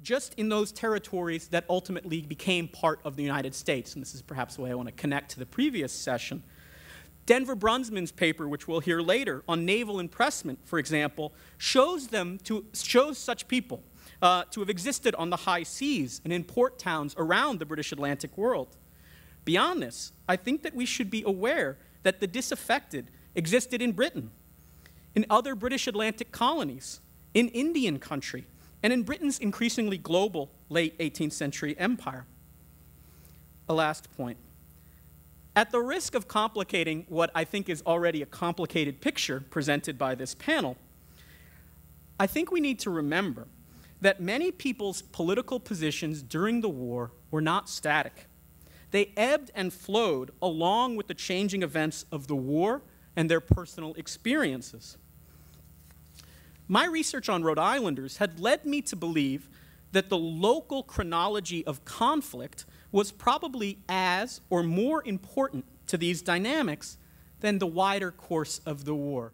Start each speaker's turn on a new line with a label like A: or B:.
A: just in those territories that ultimately became part of the United States. And this is perhaps the way I want to connect to the previous session. Denver Brunsman's paper, which we'll hear later, on naval impressment, for example, shows such people to have existed on the high seas and in port towns around the British Atlantic world. Beyond this, I think that we should be aware that the disaffected existed in Britain, in other British Atlantic colonies, in Indian country, and in Britain's increasingly global late 18th century empire. A last point. At the risk of complicating what I think is already a complicated picture presented by this panel, I think we need to remember that many people's political positions during the war were not static. They ebbed and flowed along with the changing events of the war and their personal experiences. My research on Rhode Islanders had led me to believe that the local chronology of conflict was probably as or more important to these dynamics than the wider course of the war.